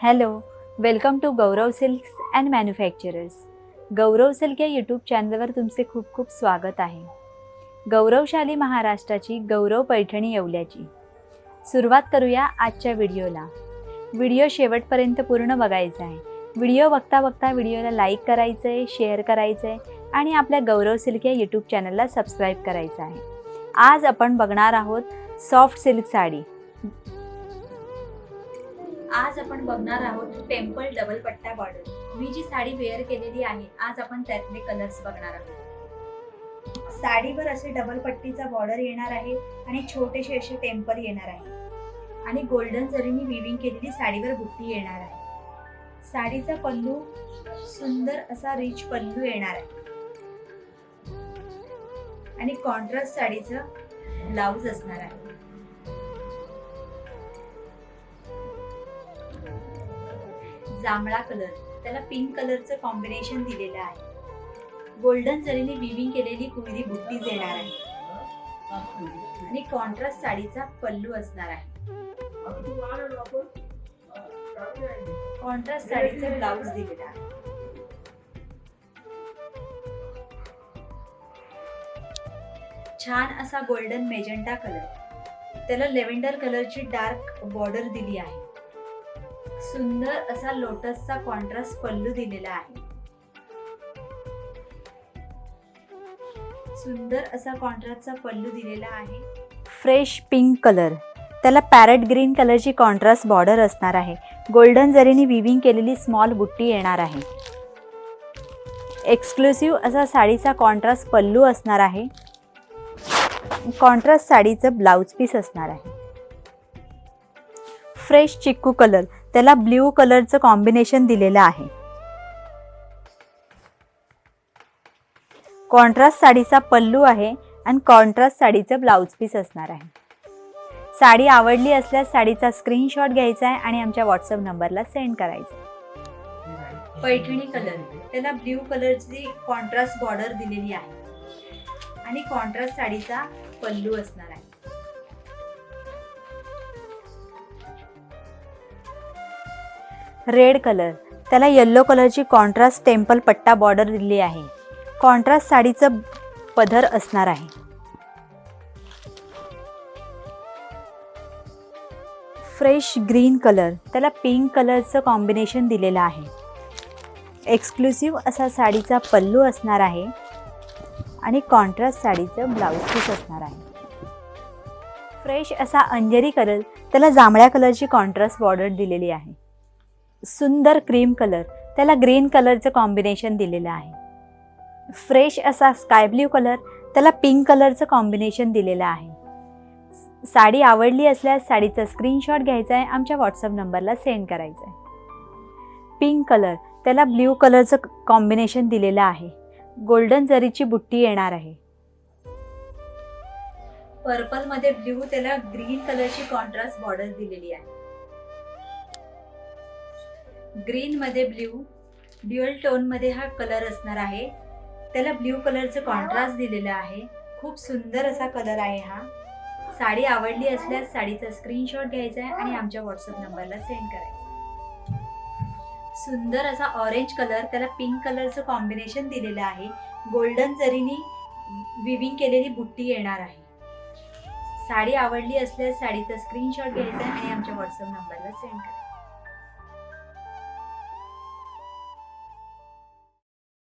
Hello, welcome to Gaurav silks and manufacturers. Gaurav silk या YouTube चॅनलवर तुमचे खूप खूप स्वागत आहे. गौरवशाली महाराष्ट्राची गौरव पैठणी येवल्याची सुरुवात करूया आजच्या व्हिडिओला. व्हिडिओ शेवटपर्यंत पूर्ण बघायचा आहे. व्हिडिओ बघता बघता व्हिडिओला लाईक करायचं आहे, शेअर करायचं आहे आणि आपल्या गौरव सिल्क या यूट्यूब चॅनलला सबस्क्राईब करायचं आहे. आज आपण बघणार आहोत सॉफ्ट सिल्क साडी. आज आपण बघणार आहोत टेम्पल डबल पट्टा बॉर्डर. मी जी साडी वेअर केलेली आहे, आज आपण त्यातले कलर्स बघणार आहोत. साडीवर असे डबल पट्टीचा बॉर्डर येणार आहे आणि छोटेसे असे टेम्पल येणार आहे आणि गोल्डन जरीने विविंग केलेली साडीवर बुट्टी येणार आहे. साडीचा पल्लू सुंदर असा रिच पल्लू येणार आहे आणि कॉन्ट्रास्ट साडीचं ब्लाउज असणार आहे. जांभळा कलर, त्याला पिंक कलरचं कॉम्बिनेशन दिलेलं आहे. गोल्डन जरीने विविंग केलेली कुळी बुट्टी येणार आहे आणि कॉन्ट्रास्ट साडीचा पल्लू असणार आहे. कॉन्ट्रास्ट साडीचा ब्लाउज दिलेला आहे. छान असा गोल्डन मेजेंटा कलर, त्याला लेव्हेंडर कलरची डार्क बॉर्डर दिली आहे. सुंदर असा लोटसचा कॉन्ट्रास्ट पल्लू दिलेला आहे. सुंदर असा कॉन्ट्रास्टचा पल्लू दिलेला आहे. फ्रेश पिंक कलर, त्याला पॅरेट ग्रीन कलरची कॉन्ट्रास्ट बॉर्डर असणार आहे. गोल्डन जरीने विविंग केलेली स्मॉल बुट्टी येणार आहे. एक्सक्लुसिव्ह असा साडीचा कॉन्ट्रास्ट पल्लू असणार आहे. कॉन्ट्रास्ट साडीचं ब्लाउज पीस असणार आहे. फ्रेश चिक्कू कलर, त्याला ब्ल्यू कलरचं कॉम्बिनेशन दिलेलं आहे. कॉन्ट्रास्ट साडीचा पल्लू आहे आणि कॉन्ट्रास्ट साडीचं ब्लाउज पीस असणार आहे. साडी आवडली असल्यास साडीचा स्क्रीनशॉट घ्यायचा आहे आणि आमच्या व्हॉट्सअप नंबरला सेंड करायचा. पैठणी कलर, त्याला ब्ल्यू कलरची कॉन्ट्रास्ट बॉर्डर दिलेली आहे आणि कॉन्ट्रास्ट साडीचा पल्लू असणार आहे. रेड कलर, त्याला येलो कलरची कॉन्ट्रास्ट टेम्पल पट्टा बॉर्डर दिली आहे. कॉन्ट्रास्ट साडीचं पदर असणार आहे. फ्रेश ग्रीन कलर, त्याला पिंक कलरचं कॉम्बिनेशन दिलेलं आहे. एक्सक्लुसिव्ह असा साडीचा पल्लू असणार आहे आणि कॉन्ट्रास्ट साडीचं ब्लाउज पीस असणार आहे. फ्रेश असा अंजेरी कलर, त्याला जांभळ्या कलरची कॉन्ट्रास्ट बॉर्डर दिलेली आहे. सुंदर क्रीम कलर, त्याला ग्रीन कलरचं कॉम्बिनेशन दिलेलं आहे. फ्रेश असा स्काय ब्ल्यू कलर, त्याला पिंक कलरचं कॉम्बिनेशन दिलेलं आहे. साडी आवडली असल्यास साडीचा स्क्रीनशॉट घ्यायचा आहे, आमच्या व्हॉट्सअप नंबरला सेंड करायचा आहे. पिंक कलर, त्याला ब्ल्यू कलरचं कॉम्बिनेशन दिलेलं आहे. गोल्डन जरीची बुट्टी येणार आहे. पर्पल मध्ये ब्ल्यू, त्याला ग्रीन कलरची कॉन्ट्रास्ट बॉर्डर दिलेली आहे. ग्रीन मध्ये ब्ल्यू, ड्युअल टोन मध्ये हा कलर असणार आहे. त्याला ब्ल्यू कलरचं कॉन्ट्रास्ट दिलेलं आहे. खूप सुंदर असा कलर आहे हा. साडी आवडली असल्यास साडीचा स्क्रीनशॉट घ्यायचा आहे आणि आमच्या व्हॉट्सअप नंबरला सेंड करायचा. सुंदर असा ऑरेंज कलर, त्याला पिंक कलरचं कॉम्बिनेशन दिलेलं आहे. गोल्डन जरीने विविंग केलेली बुट्टी येणार आहे. साडी आवडली असल्यास साडीचा स्क्रीनशॉट घ्यायचा आहे आणि आमच्या व्हॉट्सअप नंबरला सेंड करायचा.